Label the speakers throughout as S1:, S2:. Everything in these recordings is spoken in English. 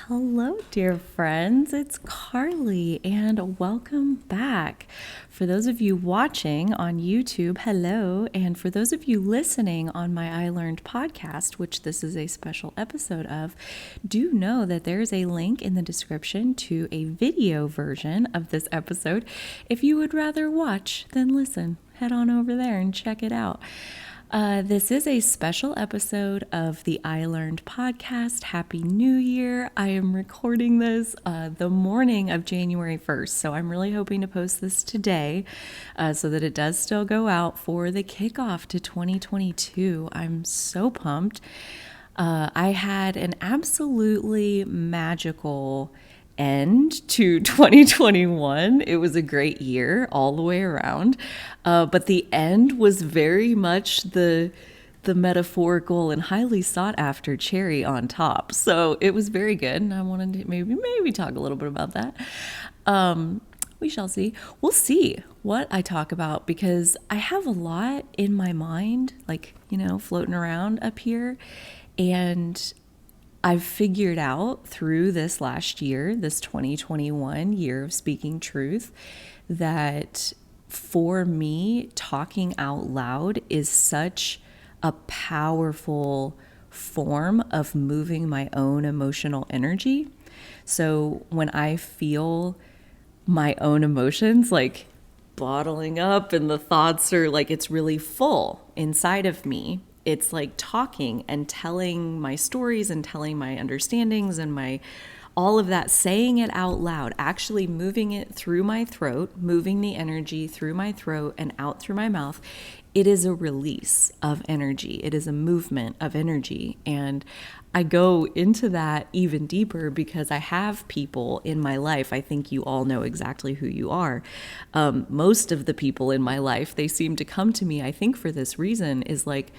S1: Hello, dear friends. It's Carly, and welcome back. For those of you watching on YouTube, hello. And for those of you listening on my I Learned podcast, which this is a special episode of, do know that there's a link in the description to a video version of this episode. If you would rather watch than listen, head on over there and check it out. This is a special episode of the I Learned podcast. Happy New Year. I am recording this the morning of January 1st, so I'm really hoping to post this today so that it does still go out for the kickoff to 2022. I'm so pumped. I had an absolutely magical end to 2021. It was a great year all the way around. But the end was very much the metaphorical and highly sought after cherry on top. So it was very good. And I wanted to maybe talk a little bit about that. We shall see. We'll see what I talk about because I have a lot in my mind, floating around up here. And I've figured out through this last year, this 2021 year of speaking truth, that for me, talking out loud is such a powerful form of moving my own emotional energy. So when I feel my own emotions like bottling up and the thoughts are like it's really full inside of me, it's like talking and telling my stories and telling my understandings and my all of that, saying it out loud, actually moving it through my throat, moving the energy through my throat and out through my mouth. It is a release of energy. It is a movement of energy. And I go into that even deeper because I have people in my life. I think you all know exactly who you are. Most of the people in my life, they seem to come to me, I think for this reason, is like,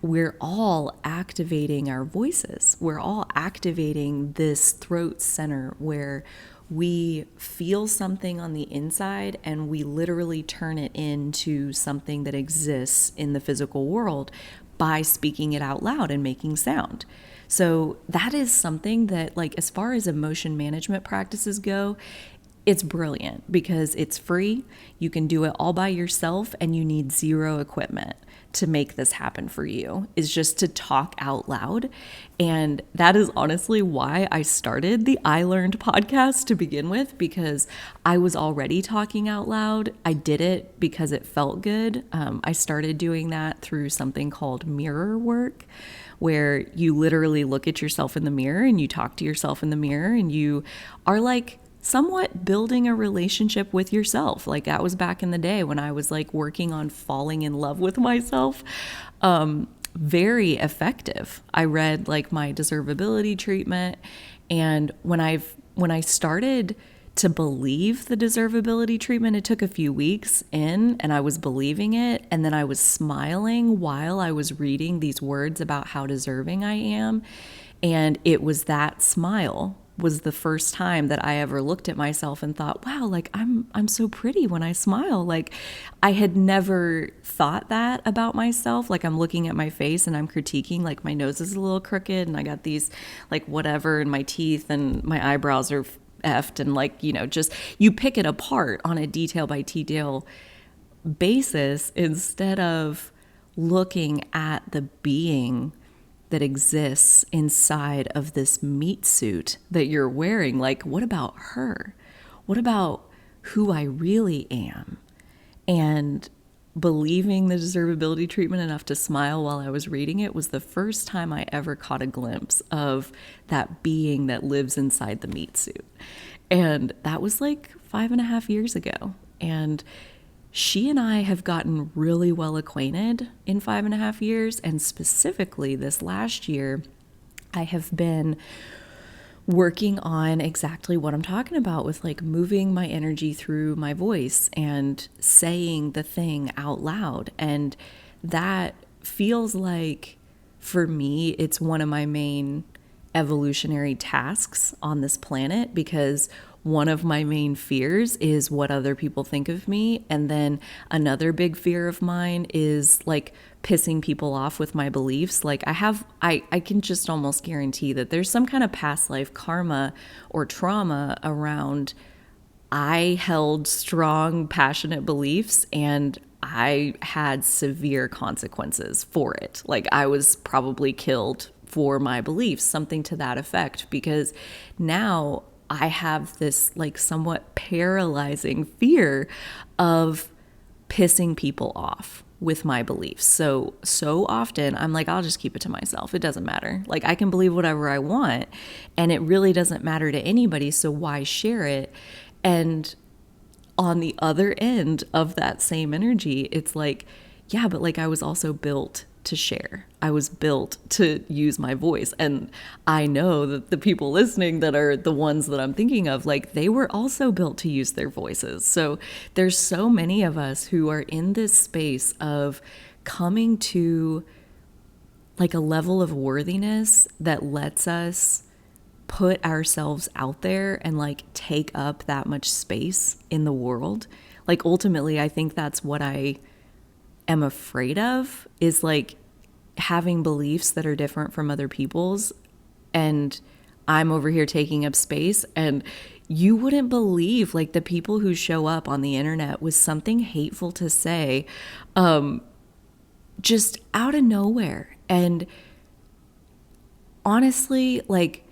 S1: we're all activating our voices. We're all activating this throat center where we feel something on the inside and we literally turn it into something that exists in the physical world by speaking it out loud and making sound. So that is something that, like, as far as emotion management practices go, it's brilliant because it's free. You can do it all by yourself and you need zero equipment to make this happen for you, is just to talk out loud. And that is honestly why I started the I Learned podcast to begin with, because I was already talking out loud. I did it because it felt good. I started doing that through something called mirror work, where you literally look at yourself in the mirror and you talk to yourself in the mirror and you are like somewhat building a relationship with yourself. Like that was back in the day when I was like working on falling in love with myself. Very effective. I read like my deservability treatment, and when I started to believe the deservability treatment, it took a few weeks in and I was believing it, and then I was smiling while I was reading these words about how deserving I am. And it was that smile was the first time that I ever looked at myself and thought, wow, like I'm so pretty when I smile. Like I had never thought that about myself. Like I'm looking at my face and I'm critiquing, like my nose is a little crooked and I got these like whatever in my teeth and my eyebrows are effed, and like, just you pick it apart on a detail by detail basis instead of looking at the being that exists inside of this meat suit that you're wearing. Like, what about her? What about who I really am? And believing the deservability treatment enough to smile while I was reading it was the first time I ever caught a glimpse of that being that lives inside the meat suit. And that was like 5.5 years ago. And she and I have gotten really well acquainted in 5.5 years. And specifically this last year, I have been working on exactly what I'm talking about with like moving my energy through my voice and saying the thing out loud. And that feels like, for me, it's one of my main evolutionary tasks on this planet, because one of my main fears is what other people think of me. And then another big fear of mine is like pissing people off with my beliefs. Like I can just almost guarantee that there's some kind of past life karma or trauma around I held strong, passionate beliefs and I had severe consequences for it. Like I was probably killed for my beliefs, something to that effect, because now I have this like somewhat paralyzing fear of pissing people off with my beliefs. So often I'm like, I'll just keep it to myself. It doesn't matter. Like I can believe whatever I want and it really doesn't matter to anybody. So why share it? And on the other end of that same energy, it's like, yeah, but like I was also built to share. I was built to use my voice. And I know that the people listening that are the ones that I'm thinking of, like they were also built to use their voices. So there's so many of us who are in this space of coming to like a level of worthiness that lets us put ourselves out there and like take up that much space in the world. Like ultimately, I think that's what I am afraid of, is like having beliefs that are different from other people's. And I'm over here taking up space, and you wouldn't believe like the people who show up on the internet with something hateful to say, just out of nowhere. And honestly, like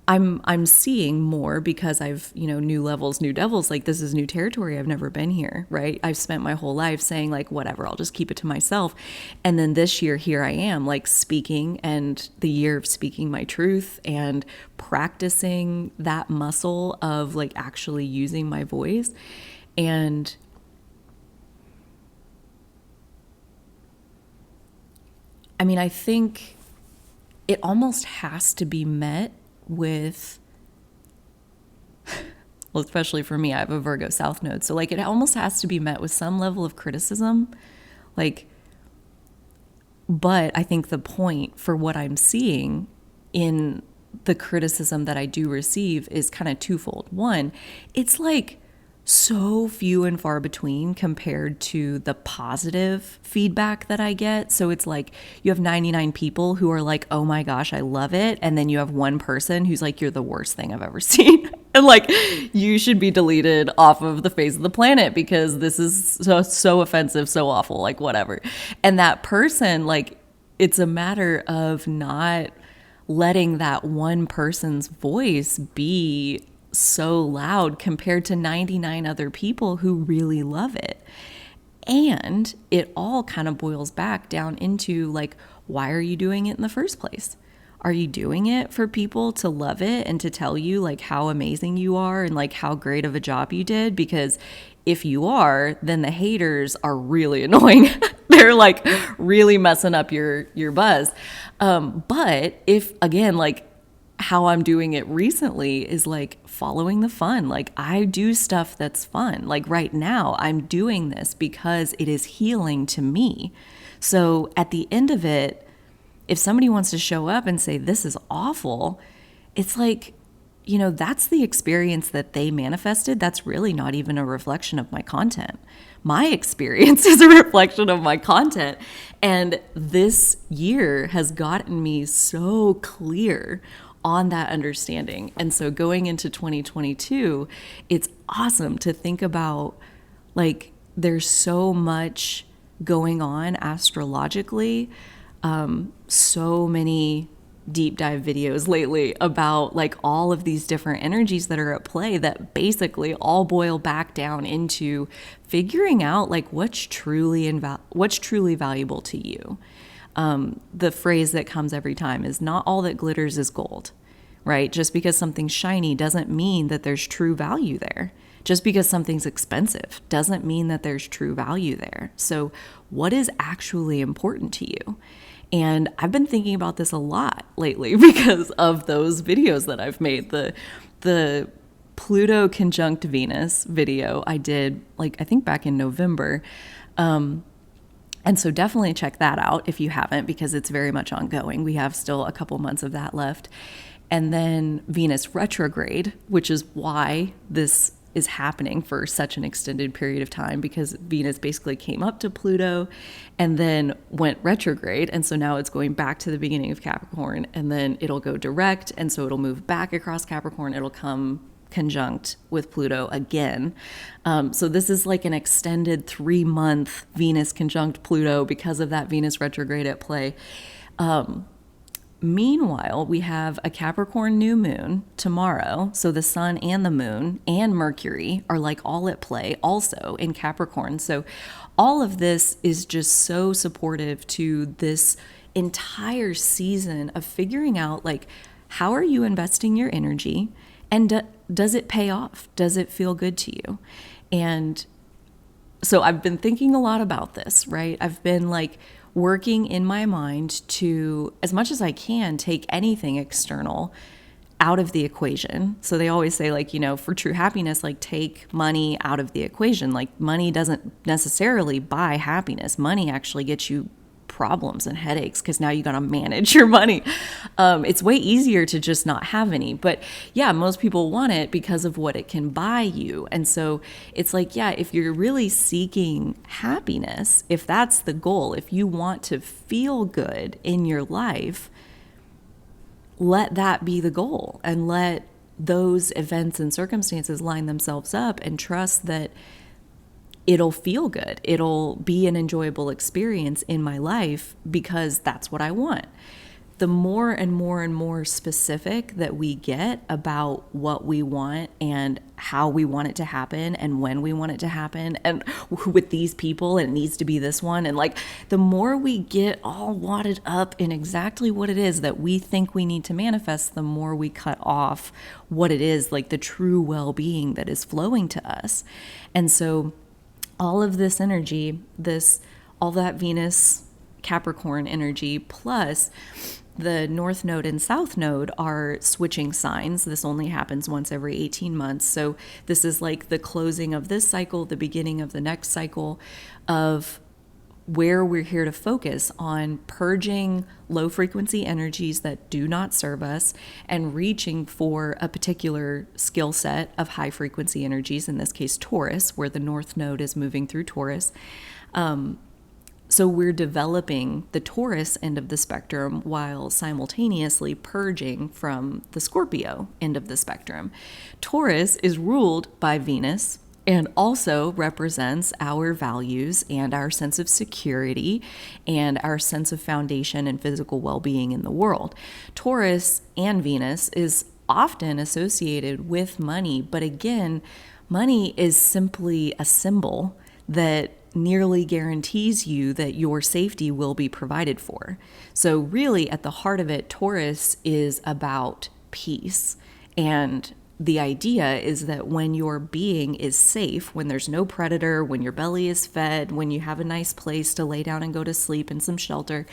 S1: I'm seeing more because I've, new levels, new devils, like this is new territory. I've never been here, right? I've spent my whole life saying like, whatever, I'll just keep it to myself. And then this year, here I am like speaking, and the year of speaking my truth and practicing that muscle of like actually using my voice. And I mean, I think it almost has to be met with, well, especially for me, I have a Virgo South Node. So like it almost has to be met with some level of criticism. Like, but I think the point for what I'm seeing in the criticism that I do receive is kind of twofold. One, it's like so few and far between compared to the positive feedback that I get. So it's like you have 99 people who are like, oh my gosh, I love it. And then you have one person who's like, you're the worst thing I've ever seen. And like, you should be deleted off of the face of the planet because this is so offensive, so awful, like whatever. And that person, like, it's a matter of not letting that one person's voice be so loud compared to 99 other people who really love it. And it all kind of boils back down into like, why are you doing it in the first place? Are you doing it for people to love it and to tell you like how amazing you are and like how great of a job you did? Because if you are, then the haters are really annoying. They're like really messing up your buzz. But if, again, like how I'm doing it recently is like following the fun. Like I do stuff that's fun. Like right now I'm doing this because it is healing to me. So at the end of it, if somebody wants to show up and say, this is awful, it's like, that's the experience that they manifested. That's really not even a reflection of my content. My experience is a reflection of my content. And this year has gotten me so clear on that understanding. And so going into 2022, it's awesome to think about like there's so much going on astrologically. So many deep dive videos lately about like all of these different energies that are at play that basically all boil back down into figuring out like what's truly valuable to you. The phrase that comes every time is not all that glitters is gold, right? Just because something's shiny doesn't mean that there's true value there. Just because something's expensive doesn't mean that there's true value there. So what is actually important to you? And I've been thinking about this a lot lately because of those videos that I've made. The Pluto conjunct Venus video I did like, I think back in November. And so definitely check that out if you haven't, because it's very much ongoing. We have still a couple months of that left. And then Venus retrograde, which is why this is happening for such an extended period of time, because Venus basically came up to Pluto and then went retrograde. And so now it's going back to the beginning of Capricorn, and then it'll go direct. And so it'll move back across Capricorn. It'll come conjunct with Pluto again. So this is like an extended 3-month Venus conjunct Pluto because of that Venus retrograde at play. Meanwhile, we have a Capricorn new moon tomorrow. So the sun and the moon and Mercury are like all at play also in Capricorn. So all of this is just so supportive to this entire season of figuring out, like, how are you investing your energy, and does it pay off? Does it feel good to you? And so I've been thinking a lot about this, right? I've been like working in my mind to, as much as I can, take anything external out of the equation. So they always say, like, for true happiness, like, take money out of the equation. Like, money doesn't necessarily buy happiness. Money actually gets you problems and headaches, because now you got to manage your money. It's way easier to just not have any. But yeah, most people want it because of what it can buy you. And so it's like, yeah, if you're really seeking happiness, if that's the goal, if you want to feel good in your life, let that be the goal, and let those events and circumstances line themselves up, and trust that it'll feel good. It'll be an enjoyable experience in my life, because that's what I want. The more and more and more specific that we get about what we want and how we want it to happen and when we want it to happen and with these people, and it needs to be this one. And like, the more we get all wadded up in exactly what it is that we think we need to manifest, the more we cut off what it is, like the true well-being that is flowing to us. And so all of this energy, all that Venus Capricorn energy, plus the North Node and South Node are switching signs. This only happens once every 18 months. So this is like the closing of this cycle, the beginning of the next cycle, of where we're here to focus on purging low frequency energies that do not serve us, and reaching for a particular skill set of high frequency energies, in this case Taurus, where the North Node is moving through Taurus. So we're developing the Taurus end of the spectrum while simultaneously purging from the Scorpio end of the spectrum. Taurus is ruled by Venus, and also represents our values and our sense of security and our sense of foundation and physical well-being in the world. Taurus and Venus is often associated with money, but again, money is simply a symbol that nearly guarantees you that your safety will be provided for. So really, at the heart of it, Taurus is about peace. And the idea is that when your being is safe, when there's no predator, when your belly is fed, when you have a nice place to lay down and go to sleep and some shelter,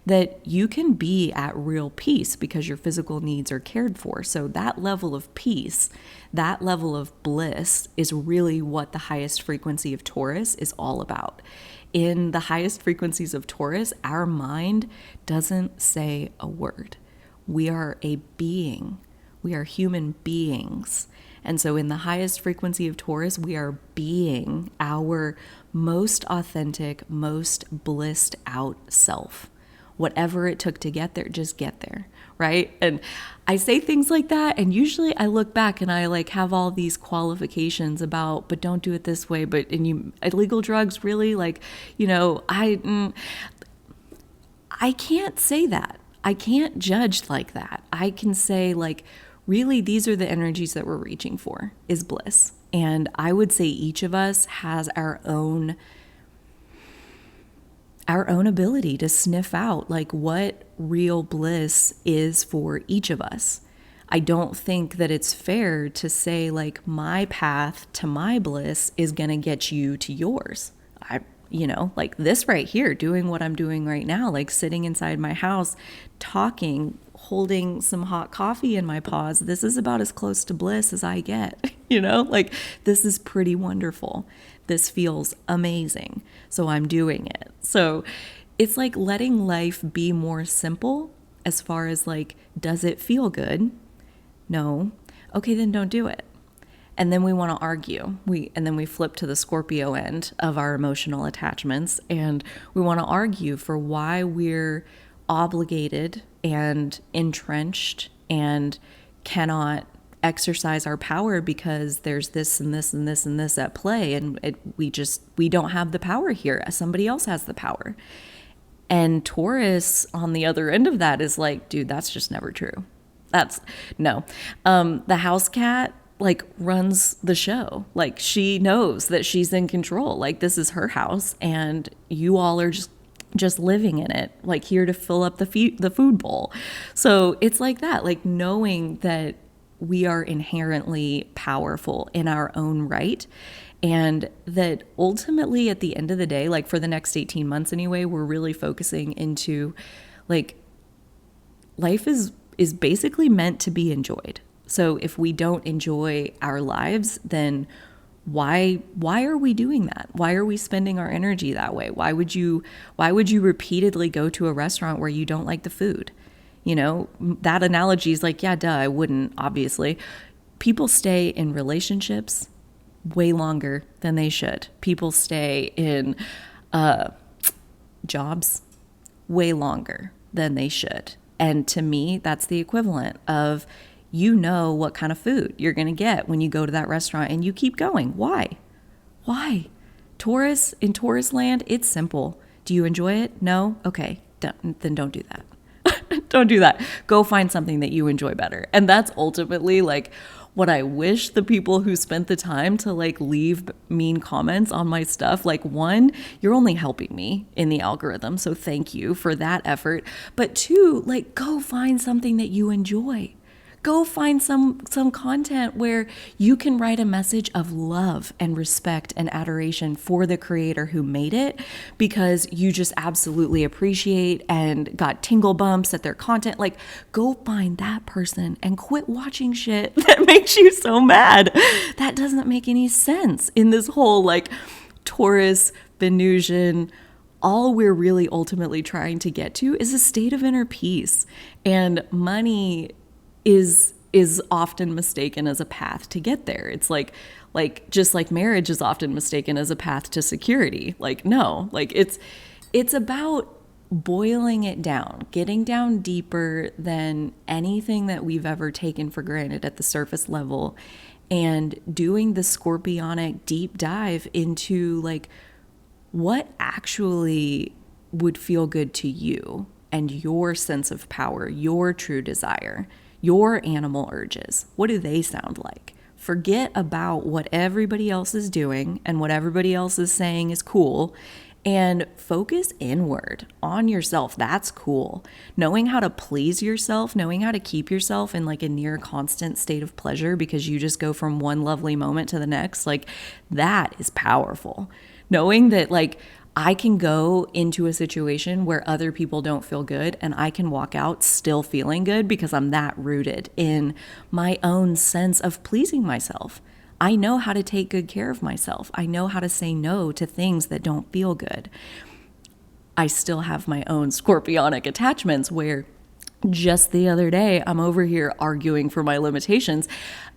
S1: that you can be at real peace because your physical needs are cared for. So that level of peace, that level of bliss, is really what the highest frequency of Taurus is all about. In the highest frequencies of Taurus, our mind doesn't say a word. We are a being. We are human beings. And so in the highest frequency of Taurus, we are being our most authentic, most blissed out self. Whatever it took to get there, just get there, right? And I say things like that, and usually I look back and I like have all these qualifications about, but don't do it this way, but illegal drugs, really? Like, I can't say that. I can't judge like that. I can say, like, really, these are the energies that we're reaching for, is bliss. And I would say each of us has our own ability to sniff out like what real bliss is for each of us. I don't think that it's fair to say like my path to my bliss is going to get you to yours. Like this right here, doing what I'm doing right now, like sitting inside my house, talking, holding some hot coffee in my paws. This is about as close to bliss as I get, like this is pretty wonderful. This feels amazing. So I'm doing it. So it's like letting life be more simple as far as like, does it feel good? No. Okay, then don't do it. And then we want to argue. And then we flip to the Scorpio end of our emotional attachments, and we want to argue for why we're obligated and entrenched and cannot exercise our power because there's this and this and this and this at play, and we don't have the power here. Somebody else has the power. And Taurus on the other end of that is like, dude, that's just never true. That's no. The house cat like runs the show. Like, she knows that she's in control. Like, this is her house, and you all are just living in it, like here to fill up the food bowl. So it's like that, like knowing that we are inherently powerful in our own right. And that ultimately at the end of the day, like for the next 18 months anyway, we're really focusing into like life is basically meant to be enjoyed. So if we don't enjoy our lives, then why are we doing that? Why are we spending our energy that way? Why would you repeatedly go to a restaurant where you don't like the food? You know, that analogy is like, yeah, duh, I wouldn't, obviously. People stay in relationships way longer than they should. People stay in jobs way longer than they should. And to me, that's the equivalent of, you know what kind of food you're going to get when you go to that restaurant, and you keep going. Why? In Taurus land, it's simple. Do you enjoy it? No? Okay, then don't do that. Don't do that. Go find something that you enjoy better. And that's ultimately like what I wish the people who spent the time to like leave mean comments on my stuff. Like, one, you're only helping me in the algorithm, so thank you for that effort. But two, like, go find something that you enjoy. Go find some content where you can write a message of love and respect and adoration for the creator who made it, because you just absolutely appreciate and got tingle bumps at their content. Like, go find that person and quit watching shit that makes you so mad. That doesn't make any sense in this whole like Taurus, Venusian. All we're really ultimately trying to get to is a state of inner peace, and money is often mistaken as a path to get there. It's like just like marriage is often mistaken as a path to security. Like, no, like it's about boiling it down, getting down deeper than anything that we've ever taken for granted at the surface level, and doing the scorpionic deep dive into like what actually would feel good to you and your sense of power, your true desire. Your animal urges, what do they sound like? Forget about what everybody else is doing and what everybody else is saying is cool, and focus inward on yourself. That's cool. Knowing how to please yourself, knowing how to keep yourself in like a near constant state of pleasure because you just go from one lovely moment to the next, like that is powerful. Knowing that like I can go into a situation where other people don't feel good and I can walk out still feeling good because I'm that rooted in my own sense of pleasing myself. I know how to take good care of myself. I know how to say no to things that don't feel good. I still have my own scorpionic attachments where just the other day I'm over here arguing for my limitations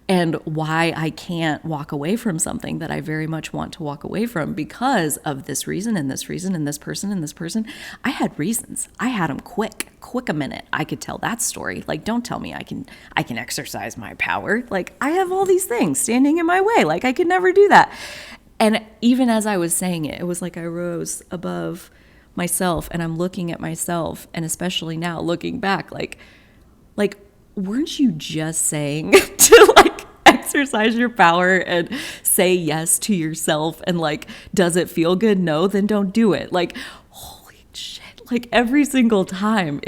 S1: and why I can't walk away from something that I very much want to walk away from because of this reason and this reason and this person and this person. I had reasons. I had them quick a minute. I could tell that story. Like, don't tell me I can exercise my power. Like, I have all these things standing in my way. Like, I could never do that. And even as I was saying it, it was like I rose above myself and I'm looking at myself, and especially now looking back, like weren't you just saying to like exercise your power and say yes to yourself, and like, does it feel good? No, then don't do it. Like, holy shit, like every single time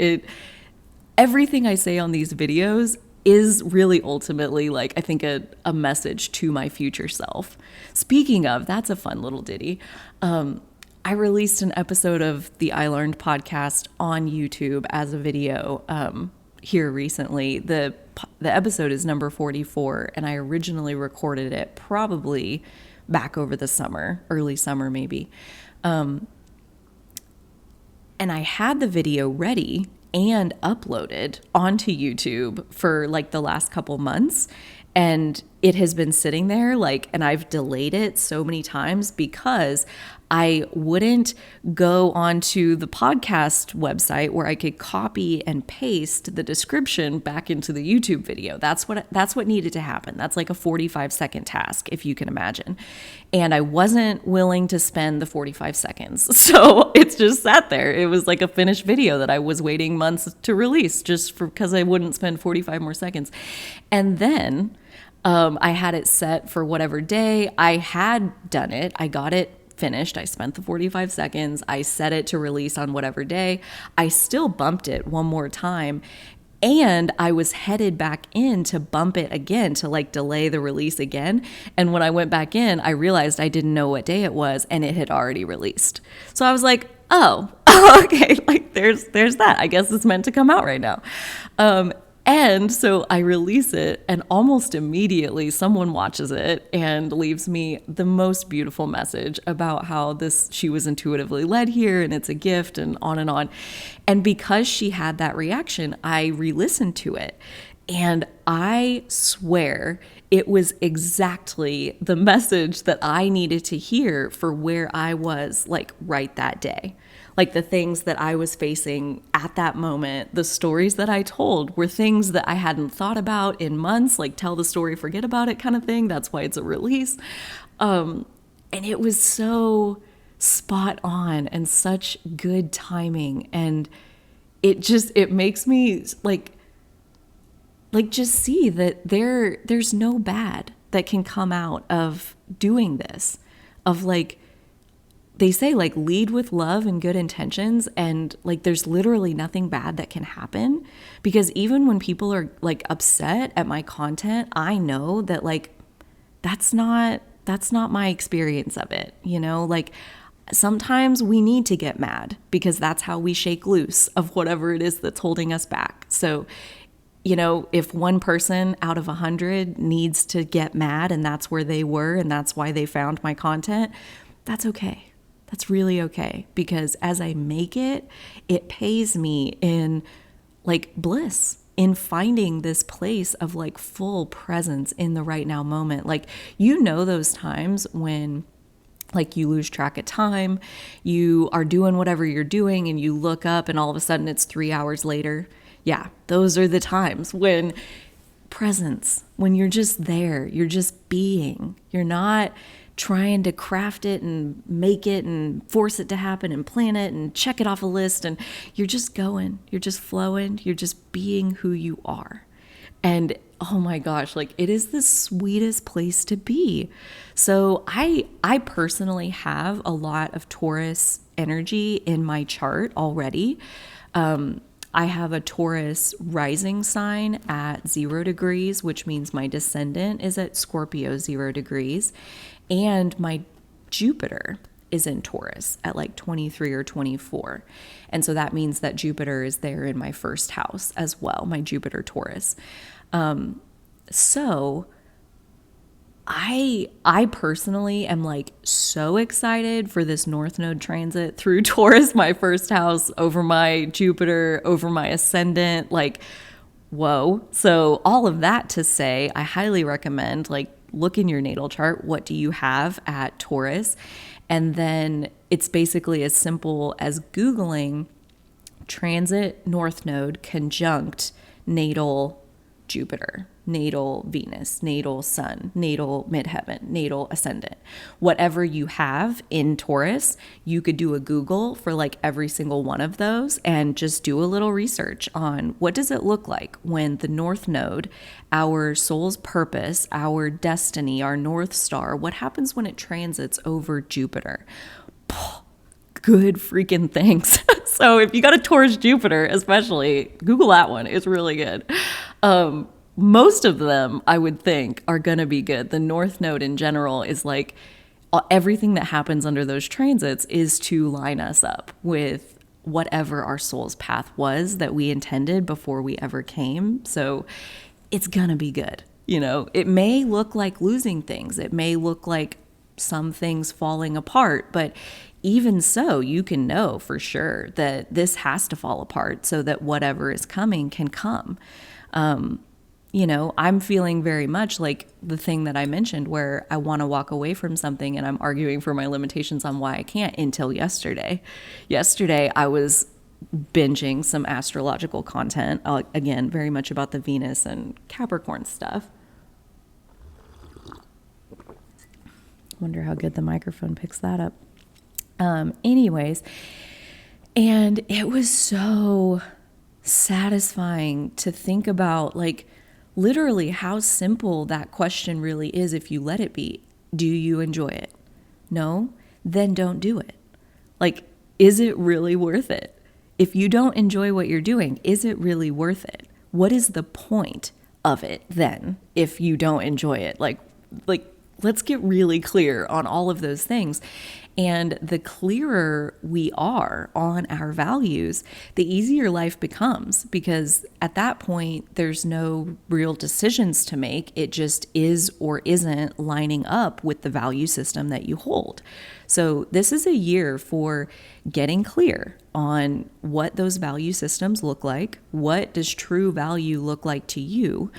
S1: everything I say on these videos is really ultimately like, I think a message to my future self. Speaking of, that's a fun little ditty. I released an episode of the I Learned podcast on YouTube as a video here recently. The episode is number 44, and I originally recorded it probably back over the summer, early summer maybe. And I had the video ready and uploaded onto YouTube for like the last couple months. And it has been sitting there, like, and I've delayed it so many times because I wouldn't go onto the podcast website where I could copy and paste the description back into the YouTube video. That's what needed to happen. That's like a 45-second task, if you can imagine. And I wasn't willing to spend the 45 seconds. So it's just sat there. It was like a finished video that I was waiting months to release just because I wouldn't spend 45 more seconds. And then I had it set for whatever day. I had done it. I got it finished. I spent the 45 seconds. I set it to release on whatever day. I still bumped it one more time. And I was headed back in to bump it again, to like delay the release again. And when I went back in, I realized I didn't know what day it was and it had already released. So I was like, oh, okay, like there's that. I guess it's meant to come out right now. And so I release it, and almost immediately someone watches it and leaves me the most beautiful message about how she was intuitively led here and it's a gift and on and on. And because she had that reaction, I re-listened to it. And I swear it was exactly the message that I needed to hear for where I was, like, right that day. Like, the things that I was facing at that moment, the stories that I told were things that I hadn't thought about in months, like tell the story, forget about it kind of thing. That's why it's a release. And it was so spot on and such good timing. And it makes me like just see that there's no bad that can come out of doing this, of like, they say, like, lead with love and good intentions, and like there's literally nothing bad that can happen, because even when people are like upset at my content, I know that like that's not my experience of it, you know? Like, sometimes we need to get mad because that's how we shake loose of whatever it is that's holding us back. So, you know, if one person out of 100 needs to get mad and that's where they were and that's why they found my content, that's okay. That's really okay, because as I make it, it pays me in like bliss, in finding this place of like full presence in the right now moment. Like, you know, those times when like you lose track of time, you are doing whatever you're doing and you look up and all of a sudden it's 3 hours later. Yeah, those are the times when presence, when you're just there, you're just being, you're not trying to craft it and make it and force it to happen and plan it and check it off a list. And you're just going, you're just flowing, you're just being who you are. And oh my gosh, like, it is the sweetest place to be. So I personally have a lot of Taurus energy in my chart already. I have a Taurus rising sign at 0 degrees, which means my descendant is at Scorpio 0 degrees. And my Jupiter is in Taurus at like 23 or 24. And so that means that Jupiter is there in my first house as well, my Jupiter Taurus. So I personally am like so excited for this North Node transit through Taurus, my first house, over my Jupiter, over my ascendant, like, whoa. So all of that to say, I highly recommend, like, look in your natal chart. What do you have at Taurus? And then it's basically as simple as Googling transit North Node conjunct natal Jupiter, natal Venus, natal Sun, natal midheaven, natal ascendant. Whatever you have in Taurus, you could do a Google for like every single one of those and just do a little research on what does it look like when the North Node, our soul's purpose, our destiny, our North Star, what happens when it transits over Jupiter? Good freaking things. So if you got a Taurus Jupiter, especially, Google that one. It's really good. Most of them, I would think, are going to be good. The North Node in general is like everything that happens under those transits is to line us up with whatever our soul's path was that we intended before we ever came. So it's going to be good. You know, it may look like losing things. It may look like some things falling apart, but even so, you can know for sure that this has to fall apart so that whatever is coming can come. I'm feeling very much like the thing that I mentioned where I want to walk away from something and I'm arguing for my limitations on why I can't until yesterday. Yesterday, I was binging some astrological content, again, very much about the Venus and Capricorn stuff. Wonder how good the microphone picks that up. Anyways, and it was so satisfying to think about, like, literally how simple that question really is if you let it be. Do you enjoy it? No? Then don't do it. Like, is it really worth it? If you don't enjoy what you're doing, is it really worth it? What is the point of it then if you don't enjoy it? Like let's get really clear on all of those things. And the clearer we are on our values, the easier life becomes, because at that point, there's no real decisions to make. It just is or isn't lining up with the value system that you hold. So this is a year for getting clear on what those value systems look like. What does true value look like to you?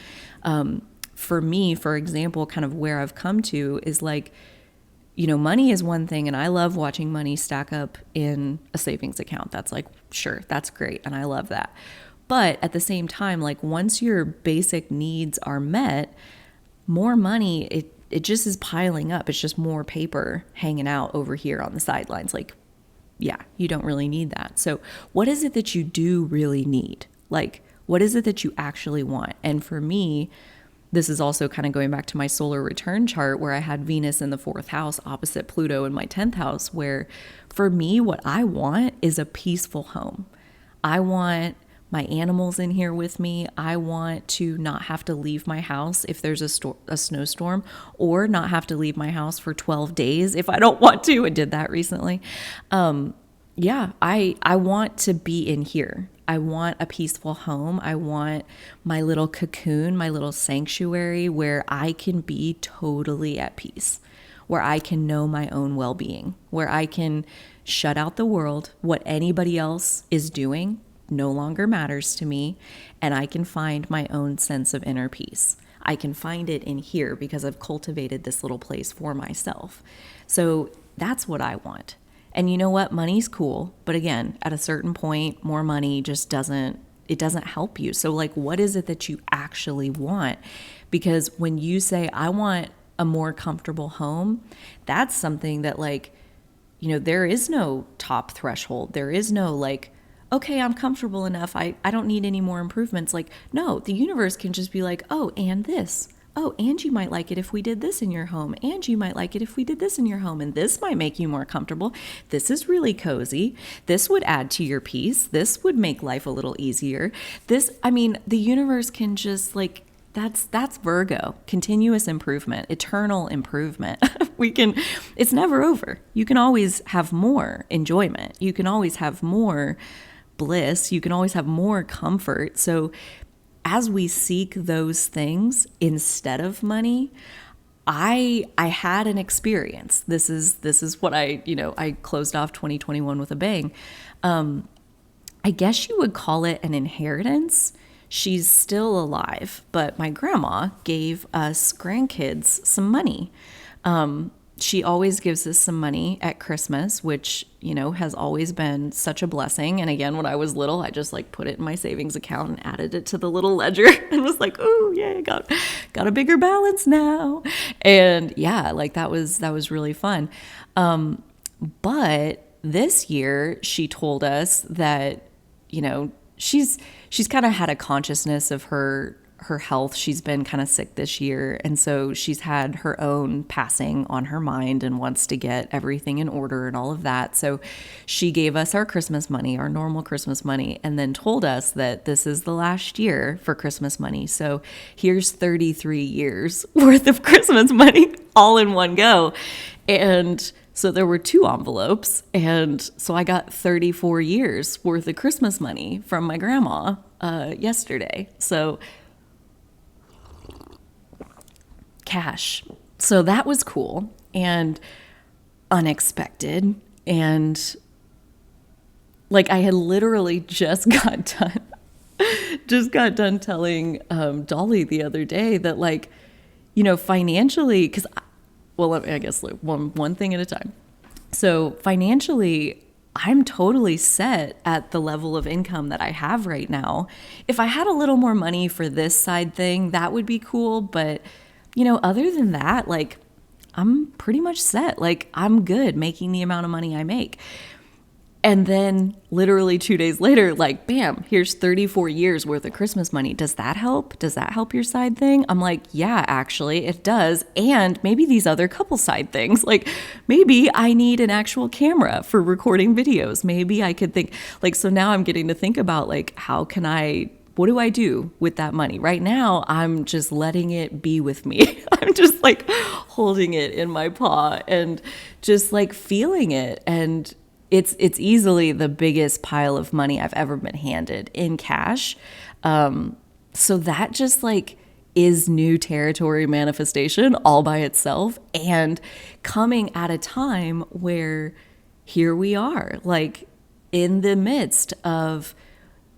S1: For me, for example, kind of where I've come to is like, money is one thing, and I love watching money stack up in a savings account. That's like, sure, that's great, and I love that. But at the same time, like, once your basic needs are met, more money, it just is piling up. It's just more paper hanging out over here on the sidelines. Like, yeah, you don't really need that. So what is it that you do really need? Like, what is it that you actually want? And for me, this is also kind of going back to my solar return chart where I had Venus in the 4th house opposite Pluto in my 10th house, where for me, what I want is a peaceful home. I want my animals in here with me. I want to not have to leave my house if there's a snowstorm, or not have to leave my house for 12 days if I don't want to. I did that recently. I want to be in here. I want a peaceful home. I want my little cocoon, my little sanctuary where I can be totally at peace, where I can know my own well-being, where I can shut out the world. What anybody else is doing no longer matters to me, and I can find my own sense of inner peace. I can find it in here because I've cultivated this little place for myself. So that's what I want. And you know what? Money's cool. But again, at a certain point, more money just doesn't help you. So like, what is it that you actually want? Because when you say, I want a more comfortable home, that's something that like, there is no top threshold. There is no like, okay, I'm comfortable enough. I don't need any more improvements. Like, no, the universe can just be like, oh, and this. Oh, and you might like it if we did this in your home. And you might like it if we did this in your home. And this might make you more comfortable. This is really cozy. This would add to your peace. This would make life a little easier. The universe can just like, that's Virgo, continuous improvement, eternal improvement. It's never over. You can always have more enjoyment. You can always have more bliss. You can always have more comfort. So as we seek those things instead of money, I had an experience. This is what I closed off 2021 with a bang. I guess you would call it an inheritance. She's still alive, but my grandma gave us grandkids some money. She always gives us some money at Christmas, which, has always been such a blessing. And again, when I was little, I just like put it in my savings account and added it to the little ledger and was like, oh yeah, got a bigger balance now. And yeah, like that was really fun. But this year she told us that, she's kind of had a consciousness of her health. She's been kind of sick this year. And so she's had her own passing on her mind and wants to get everything in order and all of that. So she gave us our Christmas money, our normal Christmas money, and then told us that this is the last year for Christmas money. So here's 33 years worth of Christmas money all in one go. And so there were 2 envelopes. And so I got 34 years worth of Christmas money from my grandma yesterday. So cash. So that was cool and unexpected. And like I had literally just got done just got done telling Dolly the other day that, like, financially, because, well, I guess like one thing at a time. So financially, I'm totally set at the level of income that I have right now. If I had a little more money for this side thing, that would be cool. But, other than that, like, I'm pretty much set. Like, I'm good making the amount of money I make. And then literally 2 days later, like, bam, here's 34 years worth of Christmas money. Does that help? Does that help your side thing? I'm like, yeah, actually it does. And maybe these other couple side things, like maybe I need an actual camera for recording videos. Maybe I could think like, so now I'm getting to think about like, what do I do with that money? Right now, I'm just letting it be with me. I'm just like holding it in my paw and just like feeling it. And it's easily the biggest pile of money I've ever been handed in cash. So that just like is new territory manifestation all by itself, and coming at a time where here we are, like in the midst of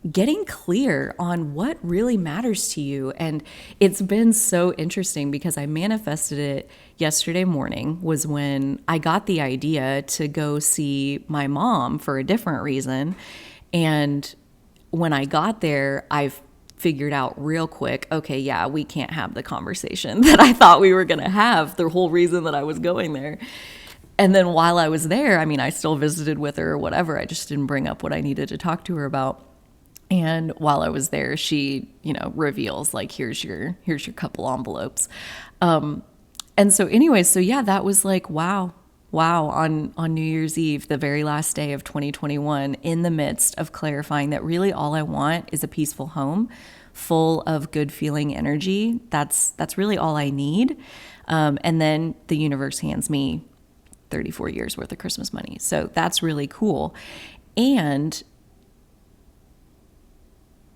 S1: getting clear on what really matters to you. And it's been so interesting because I manifested it yesterday morning, was when I got the idea to go see my mom for a different reason. And when I got there, I figured out real quick, okay, yeah, we can't have the conversation that I thought we were going to have, the whole reason that I was going there. And then while I was there, I mean, I still visited with her or whatever. I just didn't bring up what I needed to talk to her about. And while I was there, she, reveals like, here's your couple envelopes. And so anyway, so yeah, that was like, wow, on New Year's Eve, the very last day of 2021, in the midst of clarifying that really all I want is a peaceful home full of good feeling energy. That's really all I need. And then the universe hands me 34 years worth of Christmas money. So that's really cool. And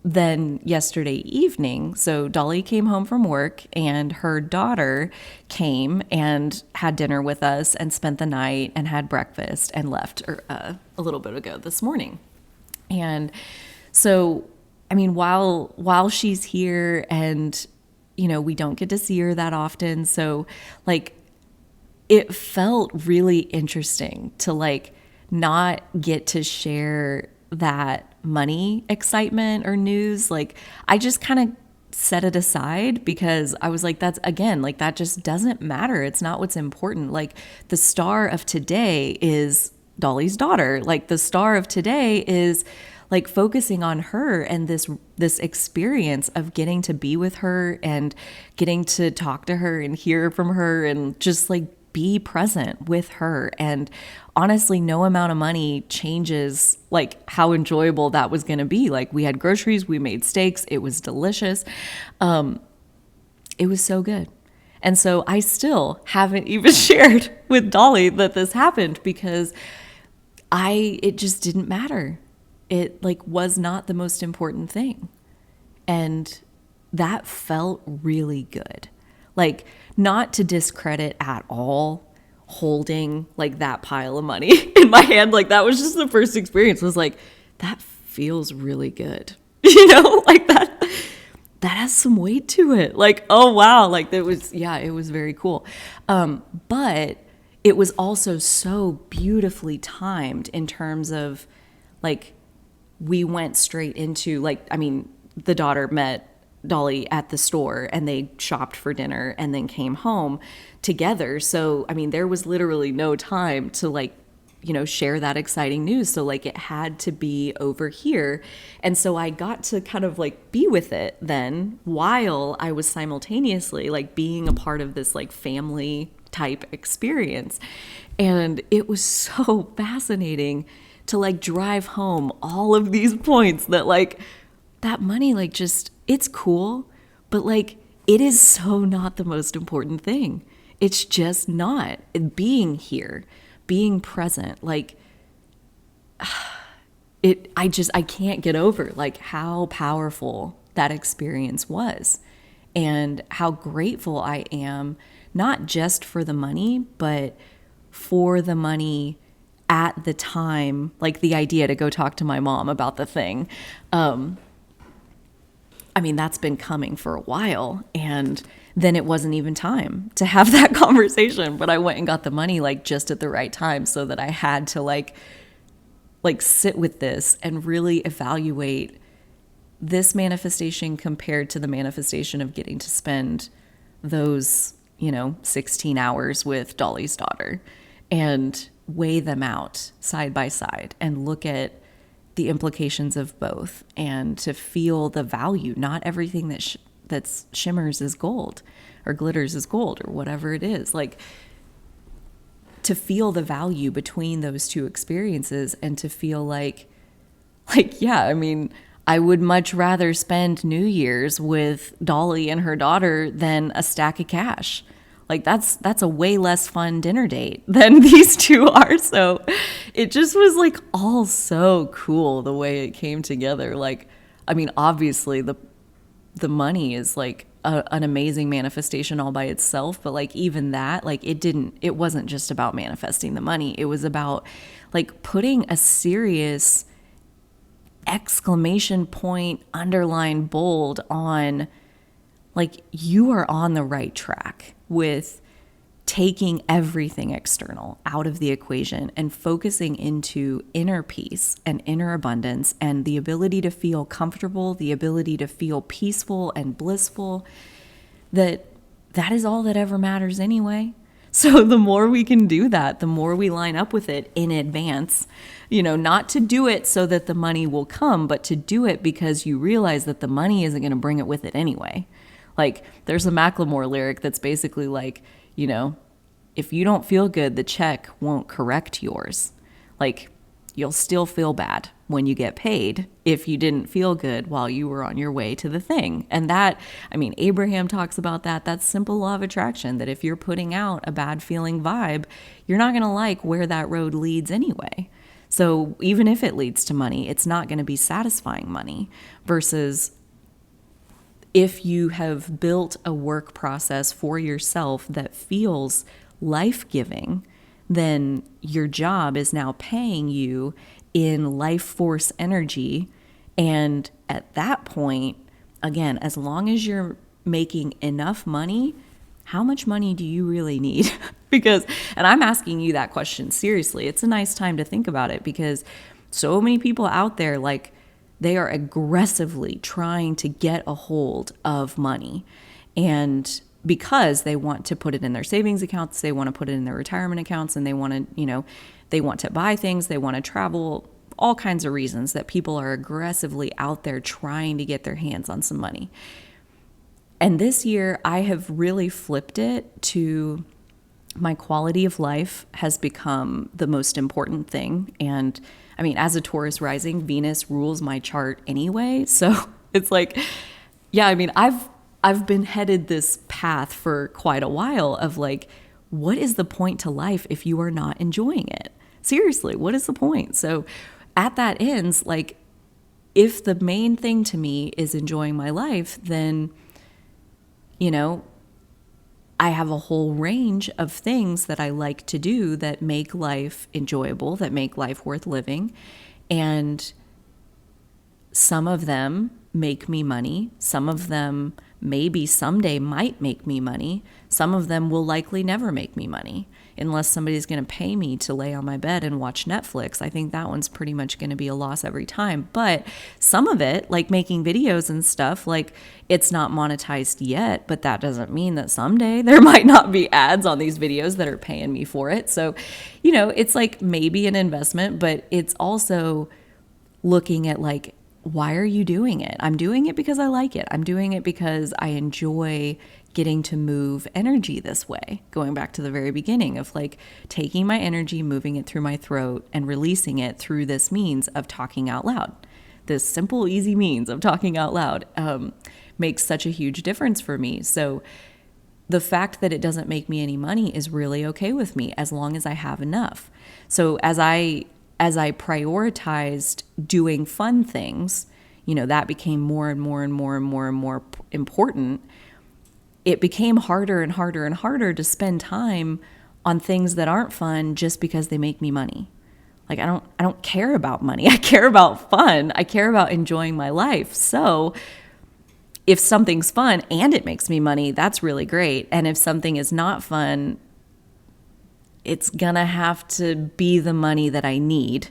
S1: then yesterday evening, so Dolly came home from work and her daughter came and had dinner with us and spent the night and had breakfast and left a little bit ago this morning. And so, I mean, while she's here and, we don't get to see her that often. So like, it felt really interesting to like not get to share that money excitement or news. Like I just kind of set it aside because I was like, that's again, like that just doesn't matter. It's not what's important. Like the star of today is Dolly's daughter. Like the star of today is like focusing on her and this experience of getting to be with her and getting to talk to her and hear from her and just like be present with her. And honestly, no amount of money changes like how enjoyable that was going to be. Like we had groceries, we made steaks, it was delicious. It was so good. And so I still haven't even shared with Dolly that this happened because it just didn't matter. It like was not the most important thing. And that felt really good. Like not to discredit at all holding like that pile of money in my hand. Like that was just the first experience, was like, that feels really good. Like that has some weight to it. Like, oh wow. Like it was very cool. But it was also so beautifully timed in terms of like, we went straight into like, I mean, the daughter met Dolly at the store and they shopped for dinner and then came home together. So, I mean, there was literally no time to like, share that exciting news. So like it had to be over here. And so I got to kind of like be with it then while I was simultaneously like being a part of this like family type experience. And it was so fascinating to like drive home all of these points that like that money, like just, it's cool, but like it is so not the most important thing. It's just not. Being here, being present, like I can't get over like how powerful that experience was and how grateful I am, not just for the money, but for the money at the time, like the idea to go talk to my mom about the thing. I mean, that's been coming for a while. And then it wasn't even time to have that conversation. But I went and got the money like just at the right time, so that I had to like sit with this and really evaluate this manifestation compared to the manifestation of getting to spend those, 16 hours with Dolly's daughter, and weigh them out side by side and look at the implications of both, and to feel the value. Not everything that shimmers is gold or glitters is gold or whatever it is. Like, to feel the value between those two experiences, and to feel like, yeah, I mean, I would much rather spend New Year's with Dolly and her daughter than a stack of cash. Like, that's a way less fun dinner date than these two are. So it just was like all so cool the way it came together. Like, I mean, obviously the money is like an amazing manifestation all by itself, but like even that, like it wasn't just about manifesting the money. It was about like putting a serious exclamation point, underline, bold on, like, you are on the right track with taking everything external out of the equation and focusing into inner peace and inner abundance, and the ability to feel comfortable, the ability to feel peaceful and blissful, that is all that ever matters anyway. So the more we can do that, the more we line up with it in advance, not to do it so that the money will come, but to do it because you realize that the money isn't going to bring it with it anyway. Like, there's a Macklemore lyric that's basically like, if you don't feel good, the check won't correct yours. Like, you'll still feel bad when you get paid if you didn't feel good while you were on your way to the thing. And that, I mean, Abraham talks about that. That's simple law of attraction, that if you're putting out a bad feeling vibe, you're not going to like where that road leads anyway. So even if it leads to money, it's not going to be satisfying money. Versus if you have built a work process for yourself that feels life-giving, then your job is now paying you in life force energy. And at that point, again, as long as you're making enough money, how much money do you really need? Because, and I'm asking you that question seriously, it's a nice time to think about it, because so many people out there, like, they are aggressively trying to get a hold of money. And because they want to put it in their savings accounts, they want to put it in their retirement accounts, and they want to, they want to buy things, they want to travel, all kinds of reasons that people are aggressively out there trying to get their hands on some money. And this year, I have really flipped it to my quality of life has become the most important thing. And I mean, as a Taurus rising, Venus rules my chart anyway. So it's like, yeah, I mean, I've been headed this path for quite a while of like, what is the point to life if you are not enjoying it? Seriously, what is the point? So at that ends, like, if the main thing to me is enjoying my life, then, I have a whole range of things that I like to do that make life enjoyable, that make life worth living. And some of them make me money. Some of them maybe someday might make me money. Some of them will likely never make me money unless somebody's going to pay me to lay on my bed and watch Netflix. I think that one's pretty much going to be a loss every time. But some of it, like making videos and stuff, like, it's not monetized yet, but that doesn't mean that someday there might not be ads on these videos that are paying me for it. So, it's like maybe an investment, but it's also looking at like, why are you doing it? I'm doing it because I like it. I'm doing it because I enjoy getting to move energy this way. Going back to the very beginning of like taking my energy, moving it through my throat and releasing it through this means of talking out loud. This simple, easy means of talking out loud makes such a huge difference for me. So the fact that it doesn't make me any money is really okay with me as long as I have enough. So as I prioritized doing fun things, that became more and more and more and more and more important. It became harder and harder and harder to spend time on things that aren't fun just because they make me money. Like, I don't care about money. I care about fun. I care about enjoying my life. So if something's fun and it makes me money, that's really great. And if something is not fun, it's gonna have to be the money that I need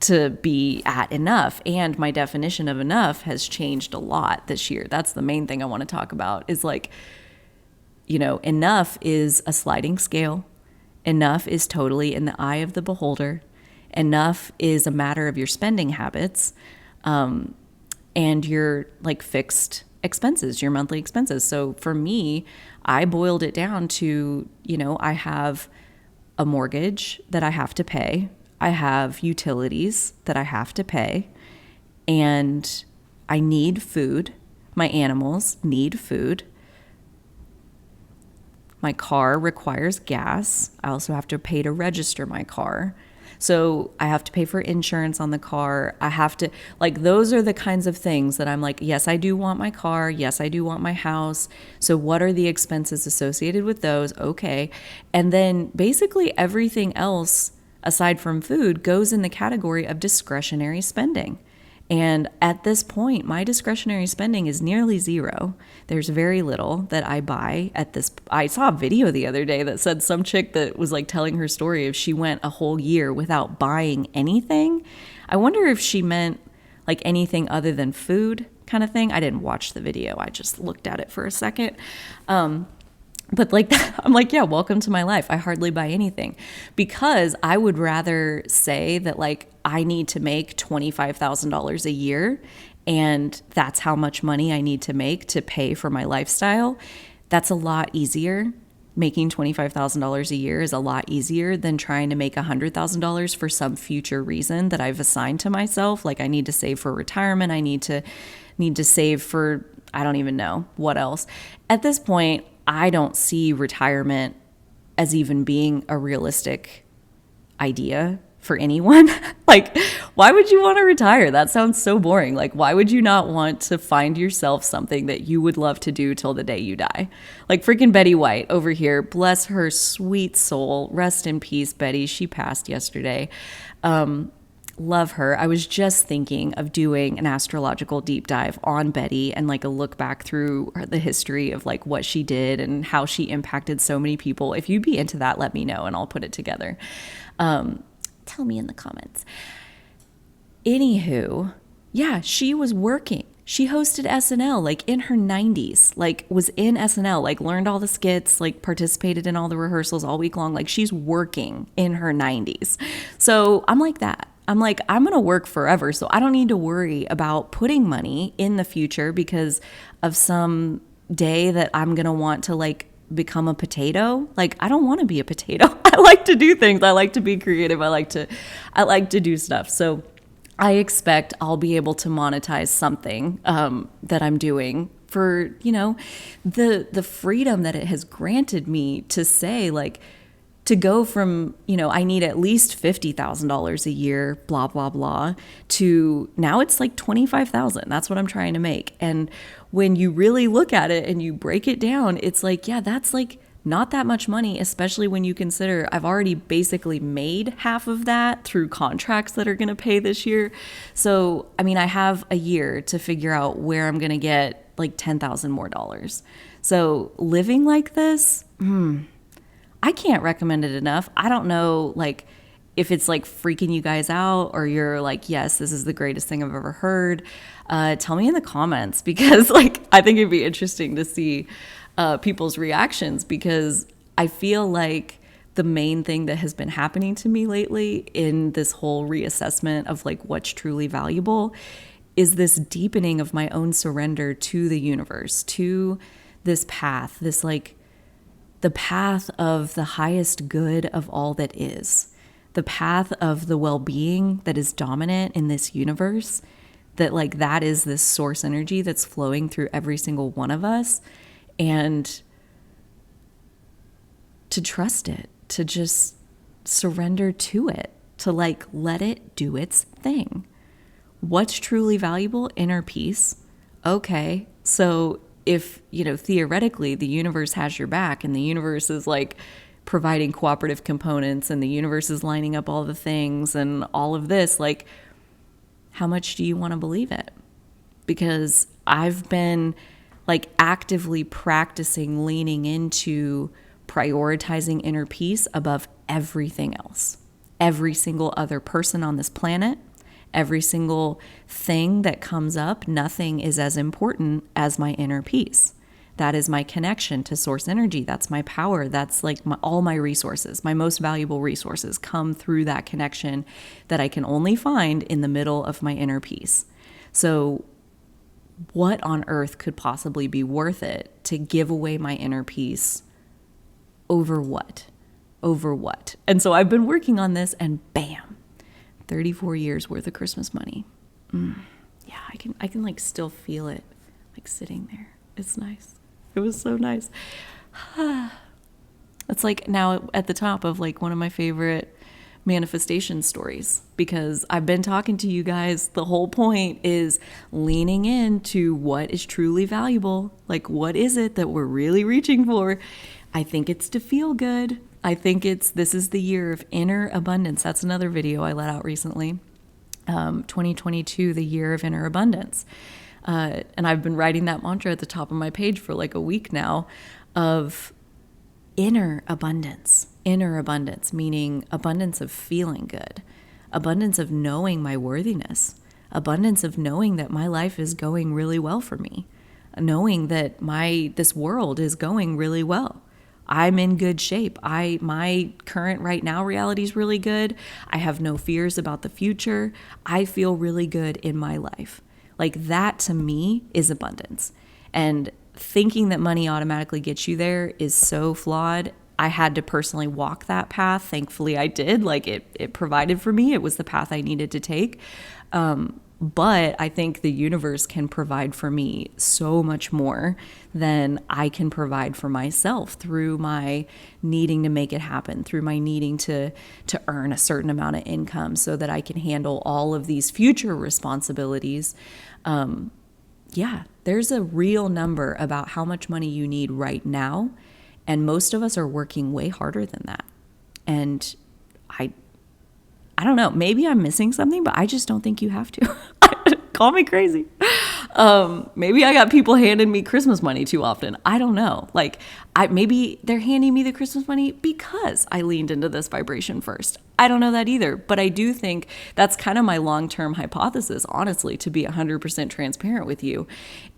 S1: to be at enough. And my definition of enough has changed a lot this year. That's the main thing I want to talk about, is like, enough is a sliding scale. Enough is totally in the eye of the beholder. Enough is a matter of your spending habits, and your like fixed expenses, your monthly expenses. So for me, I boiled it down to, I have a mortgage that I have to pay. I have utilities that I have to pay, and I need food. My animals need food. My car requires gas. I also have to pay to register my car. So I have to pay for insurance on the car. I have to, like, those are the kinds of things that I'm like, yes, I do want my car. Yes, I do want my house. So what are the expenses associated with those? Okay. And then basically everything else aside from food goes in the category of discretionary spending. And at this point, my discretionary spending is nearly zero. There's very little that I buy at this. I saw a video the other day that said some chick that was like telling her story of she went a whole year without buying anything. I wonder if she meant like anything other than food kind of thing. I didn't watch the video. I just looked at it for a second. But like I'm like, yeah, welcome to my life. I hardly buy anything, because I would rather say that like I need to make $25,000 a year, and that's how much money I need to make to pay for my lifestyle. That's a lot easier. Making $25,000 a year is a lot easier than trying to make $100,000 for some future reason that I've assigned to myself. Like I need to save for retirement. I need to save for, I don't even know what else. At this point, I don't see retirement as even being a realistic idea for anyone. Like, why would you want to retire? That sounds so boring. Like, why would you not want to find yourself something that you would love to do till the day you die? Like freaking Betty White over here, bless her sweet soul. Rest in peace, Betty. She passed yesterday. Love her. I was just thinking of doing an astrological deep dive on Betty and like a look back through the history of like what she did and how she impacted so many people. If you'd be into that, let me know and I'll put it together. Tell me in the comments. Anywho, yeah, she was working. She hosted SNL like in her 90s, like was in SNL, like learned all the skits, like participated in all the rehearsals all week long. Like she's working in her 90s. So I'm like that. I'm like, I'm going to work forever. So I don't need to worry about putting money in the future because of some day that I'm going to want to like become a potato. Like, I don't want to be a potato. I like to do things. I like to be creative. I like to do stuff. So I expect I'll be able to monetize something that I'm doing for, the freedom that it has granted me to say like, to go from, I need at least $50,000 a year, blah, blah, blah, to now it's like $25,000. That's what I'm trying to make. And when you really look at it and you break it down, it's like, yeah, that's like not that much money, especially when you consider I've already basically made half of that through contracts that are going to pay this year. So, I mean, I have a year to figure out where I'm going to get like $10,000 more dollars. So living like this, I can't recommend it enough. I don't know, like, if it's like freaking you guys out or you're like, yes, this is the greatest thing I've ever heard. Tell me in the comments, because like, I think it'd be interesting to see people's reactions, because I feel like the main thing that has been happening to me lately in this whole reassessment of like what's truly valuable is this deepening of my own surrender to the universe, to this path, this like, the path of the highest good of all that is, the path of the well-being that is dominant in this universe, that like that is this source energy that's flowing through every single one of us, and to trust it, to just surrender to it, to like let it do its thing. What's truly valuable? Inner peace. Okay, so if, theoretically the universe has your back and the universe is like providing cooperative components and the universe is lining up all the things and all of this, like, how much do you want to believe it? Because I've been like actively practicing leaning into prioritizing inner peace above everything else. Every single other person on this planet, every single thing that comes up, nothing is as important as my inner peace. That is my connection to source energy. That's my power. That's like all my resources, my most valuable resources come through that connection that I can only find in the middle of my inner peace. So what on earth could possibly be worth it to give away my inner peace over what? Over what? And so I've been working on this, and bam, 34 years worth of Christmas money. Yeah, I can like still feel it like sitting there. It's nice. It was so nice. It's like now at the top of like one of my favorite manifestation stories, because I've been talking to you guys. The whole point is leaning into what is truly valuable. Like, what is it that we're really reaching for? I think it's to feel good. I think this is the year of inner abundance. That's another video I let out recently. 2022, the year of inner abundance. And I've been writing that mantra at the top of my page for like a week now, of inner abundance, meaning abundance of feeling good, abundance of knowing my worthiness, abundance of knowing that my life is going really well for me, knowing that this world is going really well. I'm in good shape. My current right now reality is really good. I have no fears about the future. I feel really good in my life. Like, that to me is abundance. And thinking that money automatically gets you there is so flawed. I had to personally walk that path. Thankfully I did. Like, it provided for me. It was the path I needed to take. But I think the universe can provide for me so much more than I can provide for myself through my needing to make it happen, through my needing to earn a certain amount of income so that I can handle all of these future responsibilities. Yeah, there's a real number about how much money you need right now. And most of us are working way harder than that. And I don't know, maybe I'm missing something, but I just don't think you have to. Call me crazy. Maybe I got people handing me Christmas money too often. I don't know. Like, maybe they're handing me the Christmas money because I leaned into this vibration first. I don't know that either, but I do think that's kind of my long-term hypothesis, honestly, to be 100% transparent with you,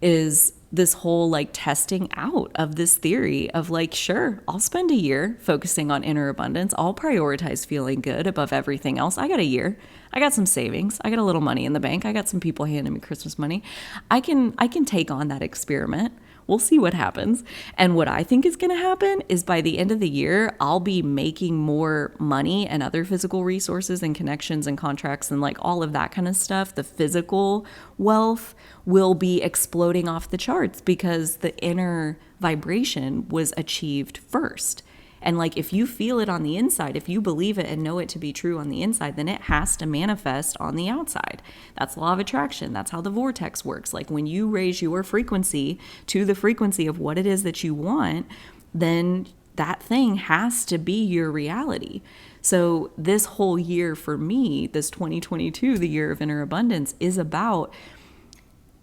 S1: is this whole like testing out of this theory of like, sure, I'll spend a year focusing on inner abundance. I'll prioritize feeling good above everything else. I got a year. I got some savings. I got a little money in the bank. I got some people handing me Christmas money. I can take on that experiment. We'll see what happens. And what I think is going to happen is by the end of the year, I'll be making more money and other physical resources and connections and contracts and like all of that kind of stuff. The physical wealth will be exploding off the charts because the inner vibration was achieved first. And like, if you feel it on the inside, if you believe it and know it to be true on the inside, then it has to manifest on the outside. That's law of attraction. That's how the vortex works. Like, when you raise your frequency to the frequency of what it is that you want, then that thing has to be your reality. So this whole year for me, this 2022, the year of inner abundance, is about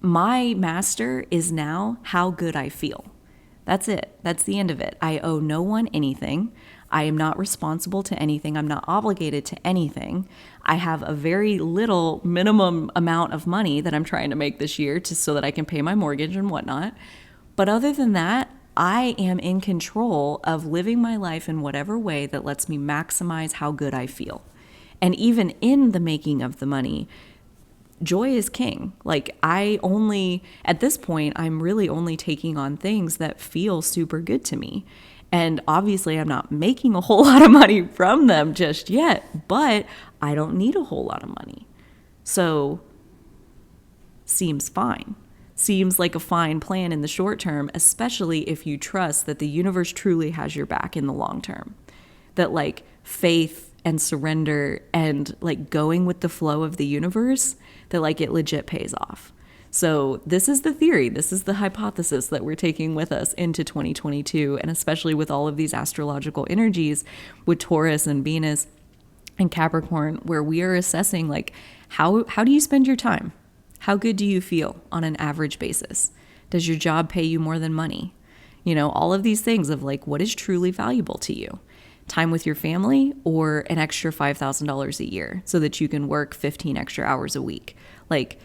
S1: my master is now how good I feel. That's it. That's the end of it. I owe no one anything. I am not responsible to anything. I'm not obligated to anything. I have a very little minimum amount of money that I'm trying to make this year so that I can pay my mortgage and whatnot. But other than that, I am in control of living my life in whatever way that lets me maximize how good I feel. And even in the making of the money, joy is king. Like, at this point, I'm really only taking on things that feel super good to me. And obviously, I'm not making a whole lot of money from them just yet, but I don't need a whole lot of money. So, seems fine. Seems like a fine plan in the short term, especially if you trust that the universe truly has your back in the long term. That like faith and surrender and like going with the flow of the universe, that like it legit pays off. So this is the theory. This is the hypothesis that we're taking with us into 2022. And especially with all of these astrological energies with Taurus and Venus and Capricorn, where we are assessing like, how do you spend your time? How good do you feel on an average basis? Does your job pay you more than money? All of these things of like, what is truly valuable to you? Time with your family or an extra $5,000 a year so that you can work 15 extra hours a week? Like,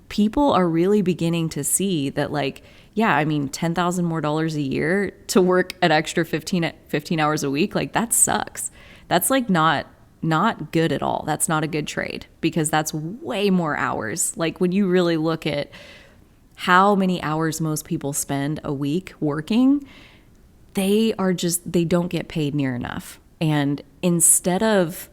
S1: people are really beginning to see that, like, yeah, I mean, $10,000 more a year to work an extra 15 hours a week, like, that sucks. That's like not good at all. That's not a good trade, because that's way more hours. Like, when you really look at how many hours most people spend a week working, they don't get paid near enough. And instead of,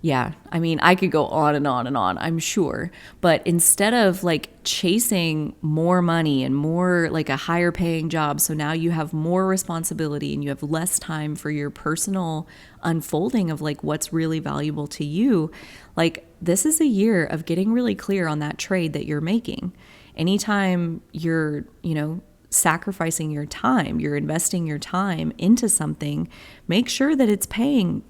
S1: I mean, I could go on and on and on, I'm sure. But instead of like chasing more money and more like a higher paying job, so now you have more responsibility and you have less time for your personal unfolding of like what's really valuable to you, like, this is a year of getting really clear on that trade that you're making. Anytime you're, sacrificing your time, you're investing your time into something, make sure that it's paying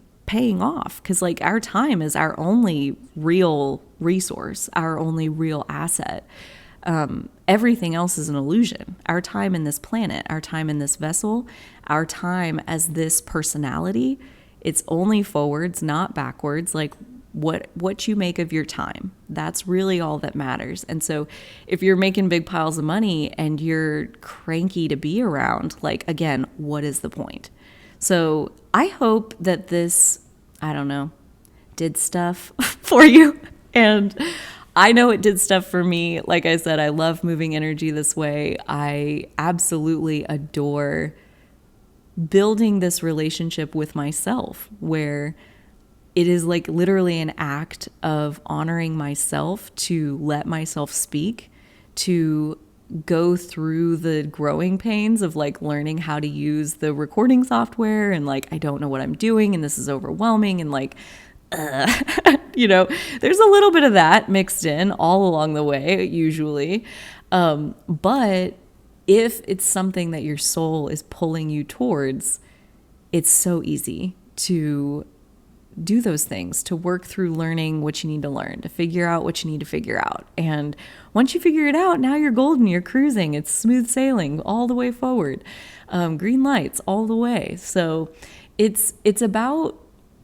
S1: off, because like our time is our only real resource, our only real asset. Everything else is an illusion. Our time in this planet, our time in this vessel, our time as this personality, it's only forwards, not backwards. Like, what you make of your time, that's really all that matters. And so if you're making big piles of money and you're cranky to be around, like, again, what is the point? So I hope that this, did stuff for you. And I know it did stuff for me. Like I said, I love moving energy this way. I absolutely adore building this relationship with myself, where it is like literally an act of honoring myself to let myself speak, to go through the growing pains of like learning how to use the recording software, and like, I don't know what I'm doing and this is overwhelming, and like, there's a little bit of that mixed in all along the way, usually. But if it's something that your soul is pulling you towards, it's so easy to do those things, to work through learning what you need to learn, to figure out what you need to figure out. And once you figure it out, now you're golden, you're cruising, it's smooth sailing all the way forward, green lights all the way. So it's about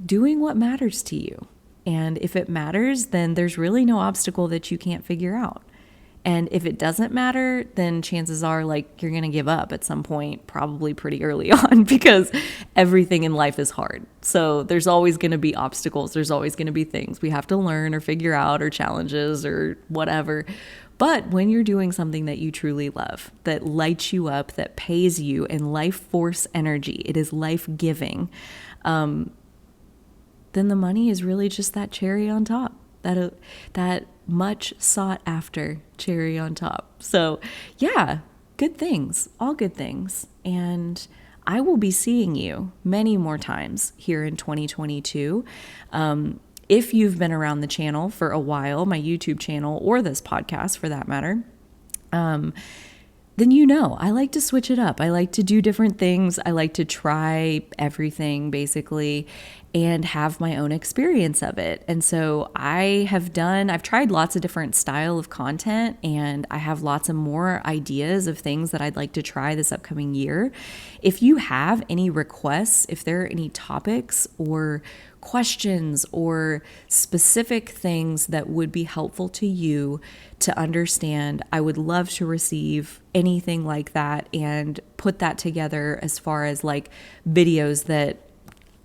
S1: doing what matters to you. And if it matters, then there's really no obstacle that you can't figure out. And if it doesn't matter, then chances are like you're going to give up at some point, probably pretty early on, because everything in life is hard. So there's always going to be obstacles. There's always going to be things we have to learn or figure out, or challenges or whatever. But when you're doing something that you truly love, that lights you up, that pays you in life force energy, it is life-giving, then the money is really just that cherry on top, that much sought after cherry on top. So yeah, good things, all good things. And I will be seeing you many more times here in 2022. If you've been around the channel for a while, my YouTube channel, or this podcast for that matter, then I like to switch it up. I like to do different things. I like to try everything basically and have my own experience of it. And so I've tried lots of different style of content, and I have lots of more ideas of things that I'd like to try this upcoming year. If you have any requests, if there are any topics or questions or specific things that would be helpful to you to understand, I would love to receive anything like that and put that together as far as like videos that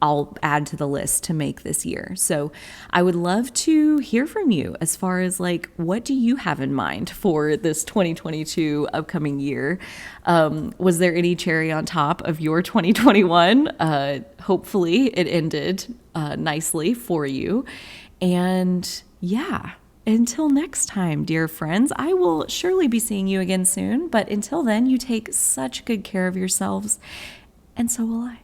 S1: I'll add to the list to make this year. So I would love to hear from you as far as like, what do you have in mind for this 2022 upcoming year? Was there any cherry on top of your 2021? Hopefully it ended nicely for you. And yeah, until next time, dear friends, I will surely be seeing you again soon. But until then, you take such good care of yourselves, and so will I.